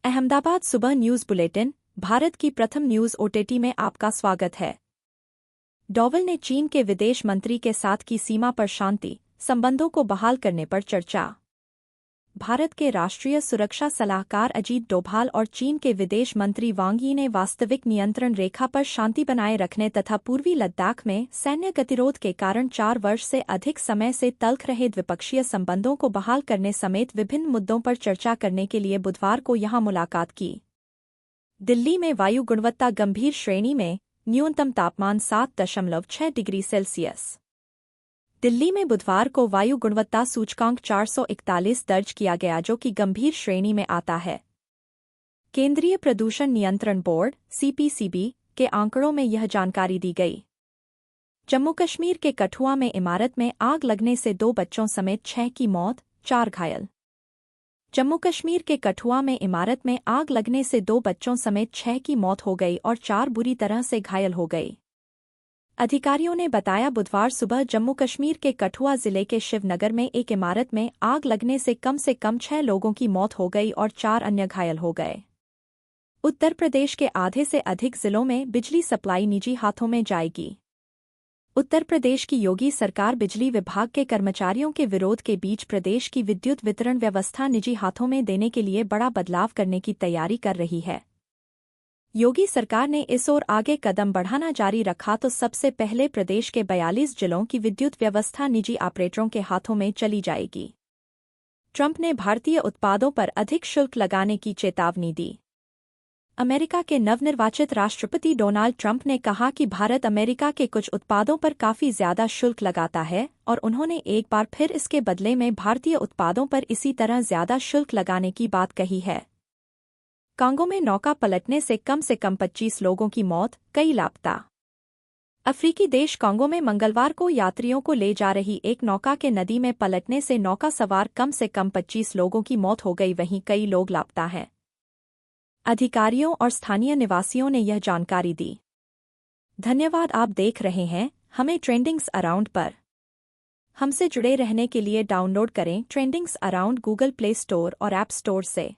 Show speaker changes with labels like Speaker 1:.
Speaker 1: अहमदाबाद सुबह news bulletin, Bharat की प्रथम न्यूज़ ओटीटी में आपका स्वागत है। डोवल ने चीन के विदेश मंत्री के साथ की सीमा पर शांति संबंधों को बहाल करने पर चर्चा। भारत के राष्ट्रीय सुरक्षा सलाहकार अजीत डोभाल और चीन के विदेश मंत्री वांग यी ने वास्तविक नियंत्रण रेखा पर शांति बनाए रखने तथा पूर्वी लद्दाख में सैन्य गतिरोध के कारण 4 वर्ष से अधिक समय से तल्ख रहे द्विपक्षीय संबंधों को बहाल करने समेत विभिन्न मुद्दों पर चर्चा करने के लिए बुधवार को यहां मुलाकात की। दिल्ली में वायु गुणवत्ता गंभीर श्रेणी में, न्यूनतम तापमान 7.6 डिग्री सेल्सियस। दिल्ली में बुधवार को वायु गुणवत्ता सूचकांक 441 दर्ज किया गया, जो कि गंभीर श्रेणी में आता है। केंद्रीय प्रदूषण नियंत्रण बोर्ड (सीपीसीबी) के आंकड़ों में यह जानकारी दी गई। जम्मू कश्मीर के कठुआ में इमारत में आग लगने से 2 बच्चों समेत 6 की मौत, 4 घायल। जम्मू कश्मीर के कठुआ में इमारत में आग लगने से 2 बच्चों समेत 6 की मौत हो गई और 4 बुरी तरह से घायल हो गई। अधिकारियों ने बताया बुधवार सुबह जम्मू कश्मीर के कठुआ जिले के शिवनगर में एक इमारत में आग लगने से कम 6 लोगों की मौत हो गई और 4 अन्य घायल हो गए। उत्तर प्रदेश के आधे से अधिक जिलों में बिजली सप्लाई निजी हाथों में जाएगी। उत्तर प्रदेश की योगी सरकार बिजली विभाग के कर्मचारियों के विरोध के बीच प्रदेश की विद्युत वितरण व्यवस्था निजी हाथों में देने के लिए बड़ा बदलाव करने की तैयारी कर रही है। योगी सरकार ने इस ओर आगे कदम बढ़ाना जारी रखा तो सबसे पहले प्रदेश के 42 जिलों की विद्युत व्यवस्था निजी ऑपरेटरों के हाथों में चली जाएगी। ट्रंप ने भारतीय उत्पादों पर अधिक शुल्क लगाने की चेतावनी दी। अमेरिका के नवनिर्वाचित राष्ट्रपति डोनाल्ड ट्रंप ने कहा कि भारत अमेरिका के कुछ उत्पादों पर काफी ज्यादा शुल्क लगाता है और उन्होंने एक बार फिर इसके बदले में भारतीय उत्पादों पर इसी तरह ज्यादा शुल्क लगाने की बात कही है। कांगो में नौका पलटने से कम 25 लोगों की मौत, कई लापता। अफ्रीकी देश कांगो में मंगलवार को यात्रियों को ले जा रही एक नौका के नदी में पलटने से नौका सवार कम से कम 25 लोगों की मौत हो गई, वहीं कई लोग लापता हैं। अधिकारियों और स्थानीय निवासियों ने यह जानकारी दी। धन्यवाद। आप देख रहे हैं हमें ट्रेंडिंग्स अराउंड पर। हमसे जुड़े रहने के लिए डाउनलोड करें trendings around Google play store और ऐप स्टोर से।